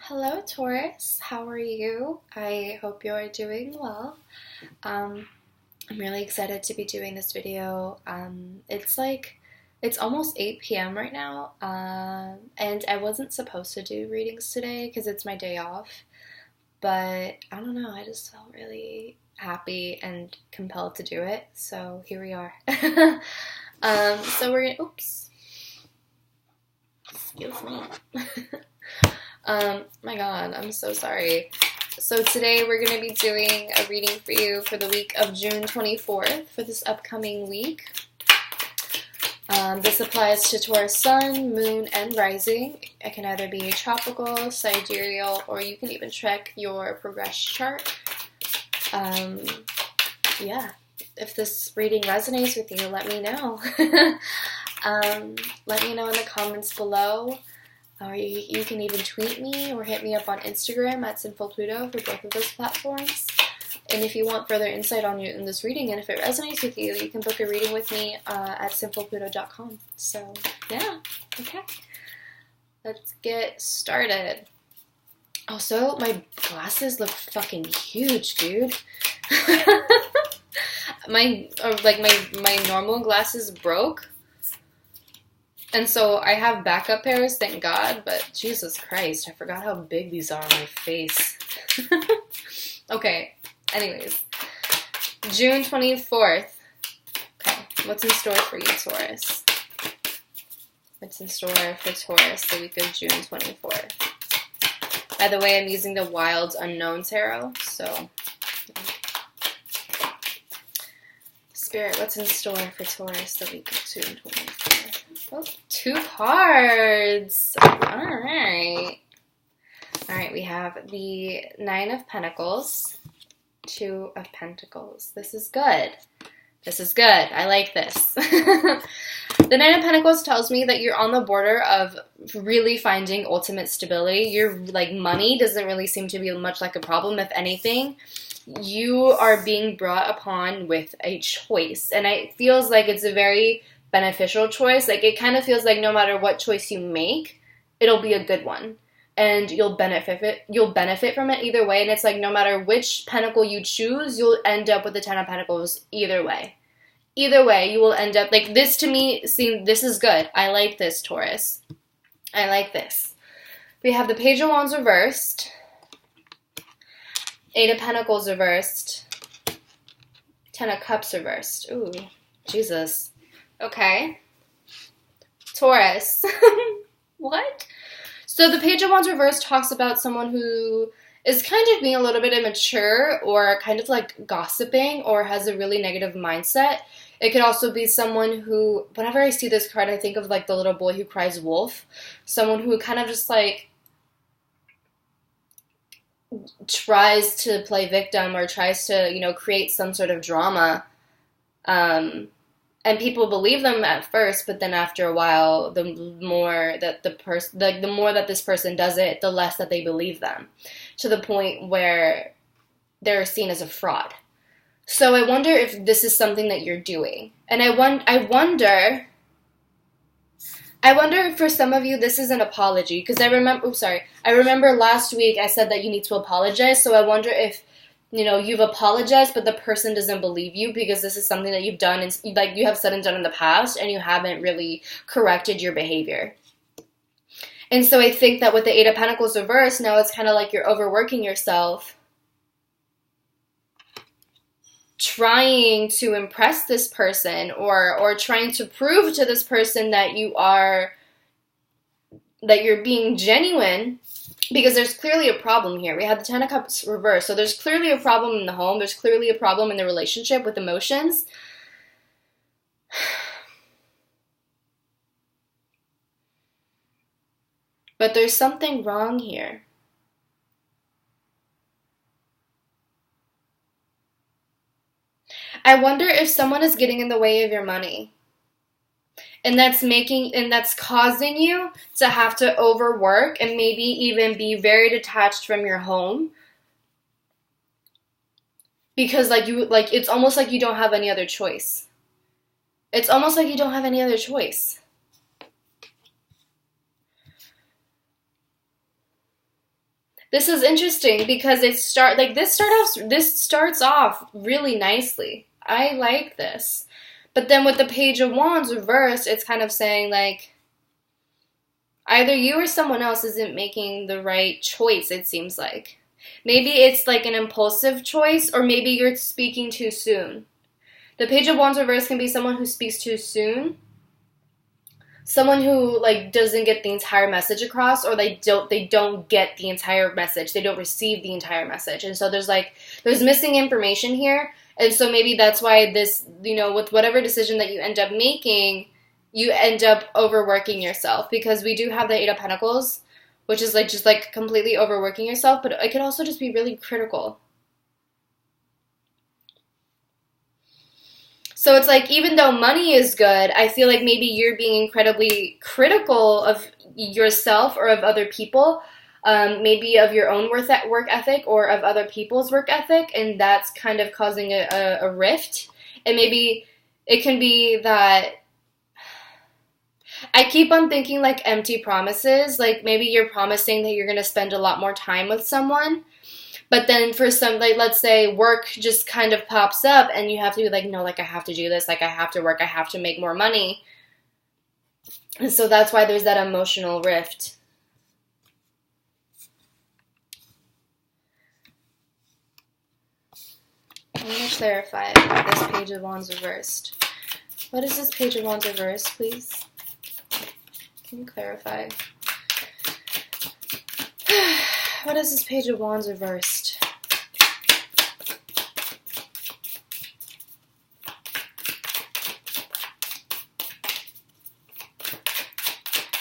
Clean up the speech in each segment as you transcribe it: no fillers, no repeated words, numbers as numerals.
Hello, Taurus. How are you? I hope you're doing well. I'm really excited to be doing this video. It's almost 8 p.m. right now, and I wasn't supposed to do readings today because it's my day off, but I don't know, I just felt really happy and compelled to do it, so here we are. So we're gonna, oops, excuse me. My God, I'm so sorry. So today we're going to be doing a reading for you for the week of June 24th, for this upcoming week. This applies to Taurus Sun, Moon, and Rising. It can either be tropical, sidereal, or you can even check your progress chart. Yeah, if this reading resonates with you, let me know. Let me know in the comments below. Or you can even tweet me or hit me up on Instagram at SinfulPluto for both of those platforms. And if you want further insight on in this reading, and if it resonates with you, you can book a reading with me at SinfulPluto.com. So, yeah, okay. Let's get started. Also, my glasses look fucking huge, dude. my normal glasses broke. And so I have backup pairs, thank God, but Jesus Christ, I forgot how big these are on my face. Okay, anyways. June 24th. Okay, what's in store for you, Taurus? What's in store for Taurus the week of June 24th? By the way, I'm using the Wild Unknown Tarot, so... Spirit, what's in store for Taurus the week of June 24th? Oh, 2 cards. Alright. Alright, we have the 9 of Pentacles, 2 of Pentacles. This is good. This is good. I like this. The 9 of Pentacles tells me that you're on the border of really finding ultimate stability. Your money doesn't really seem to be much like a problem. If anything, you are being brought upon with a choice. And it feels like it's a very beneficial choice. It kind of feels like no matter what choice you make, it'll be a good one. And you'll benefit from it either way. And it's like no matter which pentacle you choose, you'll end up with the 10 of Pentacles either way. Either way, you will end up, this to me, this is good. I like this, Taurus. I like this. We have the Page of Wands reversed. 8 of Pentacles reversed. 10 of Cups reversed. Ooh, Jesus. Okay. Taurus. What? So the Page of Wands reversed talks about someone who is kind of being a little bit immature or kind of gossiping or has a really negative mindset. It could also be someone who, whenever I see this card, I think of the little boy who cries wolf. Someone who kind of just tries to play victim or tries to, create some sort of drama. And people believe them at first, but then after a while, the more that this person does it, the less that they believe them, to the point where they're seen as a fraud. So I wonder if this is something that you're doing, and I wonder if for some of you this is an apology, because I remember last week I said that you need to apologize. So I wonder if you've apologized, but the person doesn't believe you because this is something that you've done and you have said and done in the past, and you haven't really corrected your behavior. And so I think that with the 8 of Pentacles reversed, now it's kind of like you're overworking yourself, trying to impress this person or trying to prove to this person that you're being genuine. Because there's clearly a problem here. We have the 10 of Cups reversed. So there's clearly a problem in the home. There's clearly a problem in the relationship with emotions. But there's something wrong here. I wonder if someone is getting in the way of your money. And that's causing you to have to overwork and maybe even be very detached from your home. Because it's almost like you don't have any other choice. It's almost like you don't have any other choice. This is interesting because this starts off really nicely. I like this. But then with the Page of Wands reversed, it's kind of saying like either you or someone else isn't making the right choice, it seems like. Maybe it's like an impulsive choice, or maybe you're speaking too soon. The Page of Wands reversed can be someone who speaks too soon. Someone who like doesn't get the entire message across, or they don't get the entire message. They don't receive the entire message. And so there's missing information here. And so maybe that's why this, with whatever decision that you end up making, you end up overworking yourself, because we do have the Eight of Pentacles, which is like just like completely overworking yourself, but it could also just be really critical. So it's like, even though money is good, I feel like maybe you're being incredibly critical of yourself or of other people, maybe of your own work ethic or of other people's work ethic, and that's kind of causing a rift. And maybe it can be that I keep on thinking like empty promises, like maybe you're promising that you're going to spend a lot more time with someone, but then for some, like, let's say work just kind of pops up and you have to be like, no, like I have to do this, like I have to work, I have to make more money. And so that's why there's that emotional rift. I want to clarify this Page of Wands reversed. What is this Page of Wands reversed, please? Can you clarify? What is this Page of Wands reversed?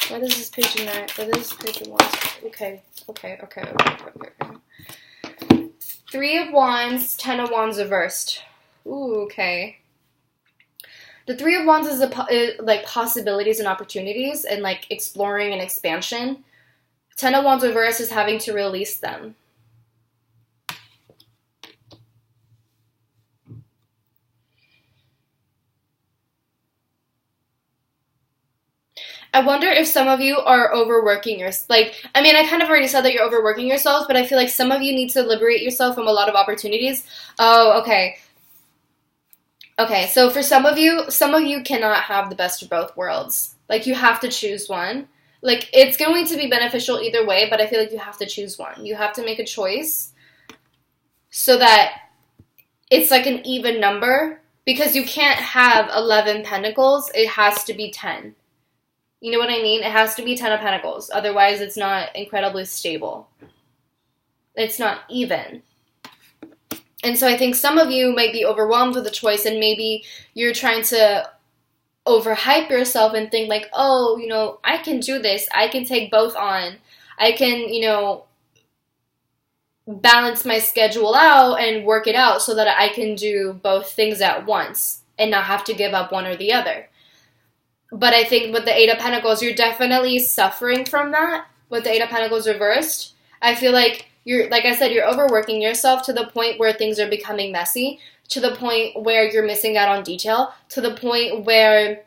What is this Page of Wands? What is this Page of Wands? Okay. Three of Wands, Ten of Wands reversed. Ooh, okay. The Three of Wands is like possibilities and opportunities and like exploring and expansion. Ten of Wands reversed is having to release them. I wonder if some of you are overworking yourself. I kind of already said that you're overworking yourselves, but I feel like some of you need to liberate yourself from a lot of opportunities. Oh, okay. Okay, so for some of you cannot have the best of both worlds. Like, you have to choose one. Like, it's going to be beneficial either way, but I feel like you have to choose one. You have to make a choice so that it's like an even number, because you can't have 11 pentacles. It has to be 10. You know what I mean? It has to be 10 of pentacles. Otherwise, it's not incredibly stable. It's not even. And so I think some of you might be overwhelmed with the choice, and maybe you're trying to overhype yourself and think like, oh, I can do this. I can take both on. I can, balance my schedule out and work it out so that I can do both things at once and not have to give up one or the other. But I think with the Eight of Pentacles, you're definitely suffering from that. With the Eight of Pentacles reversed, I feel like like I said, you're overworking yourself to the point where things are becoming messy, to the point where you're missing out on detail, to the point where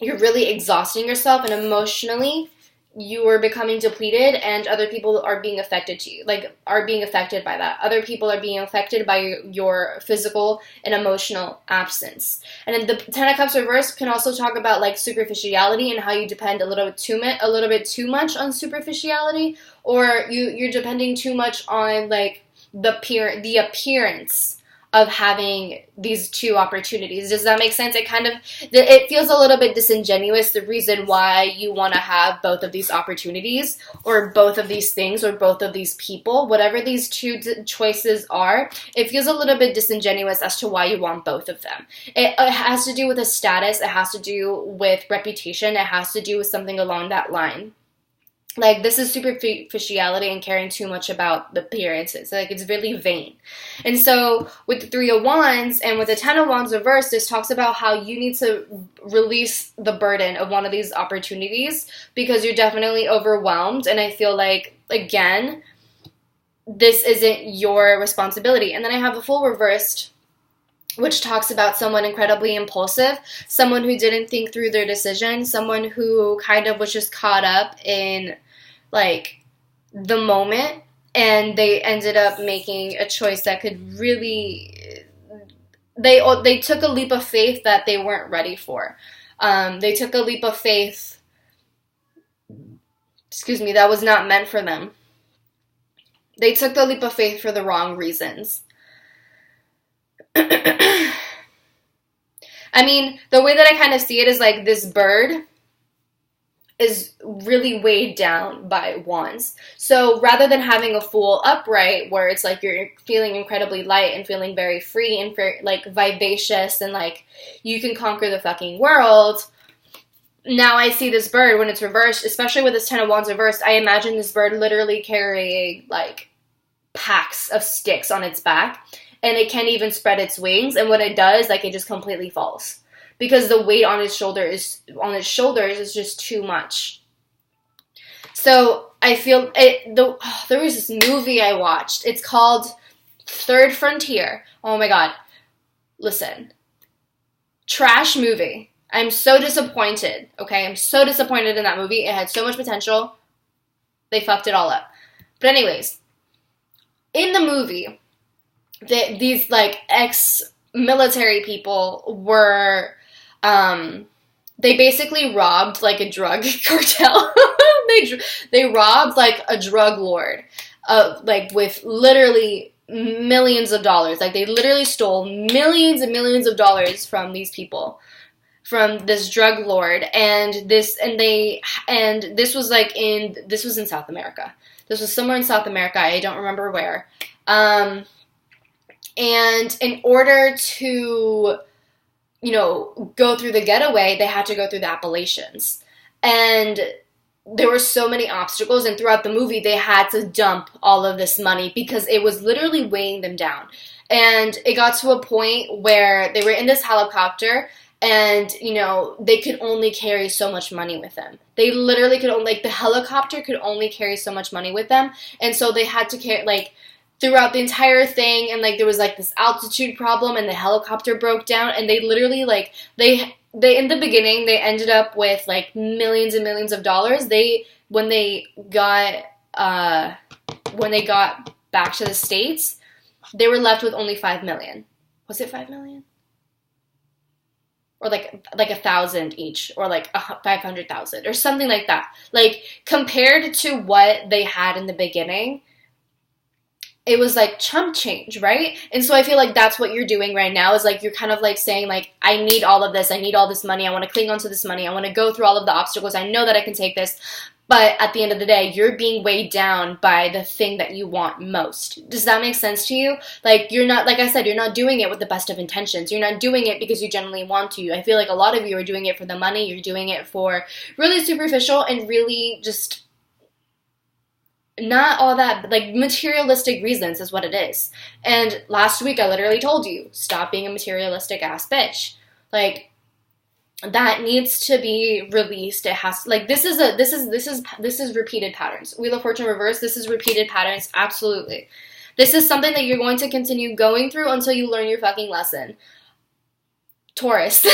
you're really exhausting yourself, and emotionally you are becoming depleted, and other people are being affected by that. Other people are being affected by your physical and emotional absence. And then the Ten of Cups reversed can also talk about like superficiality and how you depend a little bit too much on superficiality, or you're depending too much on like the appearance of having these two opportunities. Does that make sense? It feels a little bit disingenuous, the reason why you want to have both of these opportunities, or both of these things, or both of these people, whatever these two choices are. It feels a little bit disingenuous as to why you want both of them. It has to do with a status. It has to do with reputation. It has to do with something along that line. Like, this is superficiality and caring too much about the appearances. Like, it's really vain. And so with the Three of Wands and with the Ten of Wands reversed, this talks about how you need to release the burden of one of these opportunities, because you're definitely overwhelmed. And I feel like, again, this isn't your responsibility. And then I have the Fool reversed, which talks about someone incredibly impulsive, someone who didn't think through their decision, someone who kind of was just caught up in, like, the moment and they ended up making a choice that could really, they took a leap of faith that they weren't ready for. They took a leap of faith, that was not meant for them. They took the leap of faith for the wrong reasons. I mean, the way that I kind of see it is like this bird is really weighed down by wands. So rather than having a full upright where it's like you're feeling incredibly light and feeling very free and like vivacious and like you can conquer the fucking world, now I see this bird when it's reversed, especially with this 10 of wands reversed, I imagine this bird literally carrying like packs of sticks on its back, and it can't even spread its wings, and what it does, like, it just completely falls because the weight on its shoulders is just too much. So I feel there was this movie I watched. It's called Third Frontier. Oh my god. Listen. Trash movie. I'm so disappointed, okay? I'm so disappointed in that movie. It had so much potential. They fucked it all up. But anyways, in the movie, these, like, ex-military people were, they basically robbed, like, a drug cartel. They robbed, like, a drug lord, like, with literally millions of dollars. Like, they literally stole millions and millions of dollars from these people, from this drug lord, and this was in South America. This was somewhere in South America. I don't remember where. And in order to, go through the getaway, they had to go through the Appalachians. And there were so many obstacles, and throughout the movie, they had to dump all of this money because it was literally weighing them down. And it got to a point where they were in this helicopter, and, they could only carry so much money with them. They literally could only, the helicopter could only carry so much money with them. And so they had to carry, throughout the entire thing, and, there was, this altitude problem, and the helicopter broke down, and they literally, they in the beginning, they ended up with, millions and millions of dollars. When they got back to the States, they were left with only $5 million. Was it $5 million? Or like 1,000 each, or 500,000, or something like that. Compared to what they had in the beginning, it was chump change, right? And so I feel like that's what you're doing right now, is you're kind of saying I need all of this, I need all this money, I want to cling onto this money, I want to go through all of the obstacles, I know that I can take this. But at the end of the day, you're being weighed down by the thing that you want most. Does that make sense to you? You're not, like I said, you're not doing it with the best of intentions. You're not doing it because you genuinely want to. I feel like a lot of you are doing it for the money. You're doing it for really superficial and really just not all that, materialistic reasons is what it is. And last week, I literally told you, stop being a materialistic ass bitch. That needs to be released. It has this is repeated patterns. Wheel of Fortune reverse. This is repeated patterns. Absolutely. This is something that you're going to continue going through until you learn your fucking lesson. Taurus.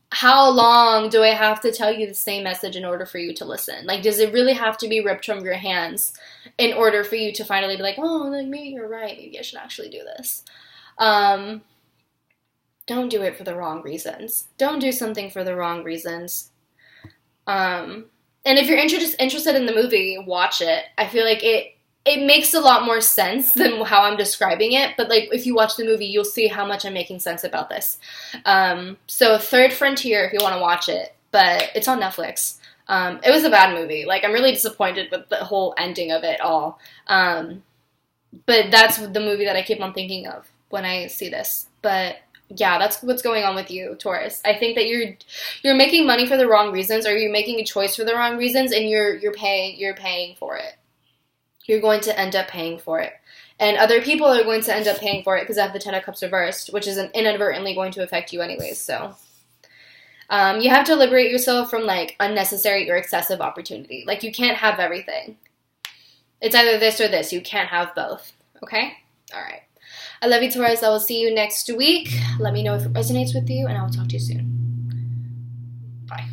How long do I have to tell you the same message in order for you to listen? Does it really have to be ripped from your hands in order for you to finally be maybe you're right. Maybe I should actually do this. Don't do it for the wrong reasons. Don't do something for the wrong reasons. And if you're interested in the movie, watch it. I feel like it makes a lot more sense than how I'm describing it. But if you watch the movie, you'll see how much I'm making sense about this. So Third Frontier, if you want to watch it, but it's on Netflix. It was a bad movie. I'm really disappointed with the whole ending of it all. But that's the movie that I keep on thinking of when I see this. But yeah, that's what's going on with you, Taurus. I think that you're making money for the wrong reasons, or you're making a choice for the wrong reasons, and you're paying for it. You're going to end up paying for it. And other people are going to end up paying for it because I have the Ten of Cups reversed, which is inadvertently going to affect you anyways. So you have to liberate yourself from unnecessary or excessive opportunity. You can't have everything. It's either this or this. You can't have both. Okay? All right. I love you, Taurus. I will see you next week. Let me know if it resonates with you, and I will talk to you soon. Bye.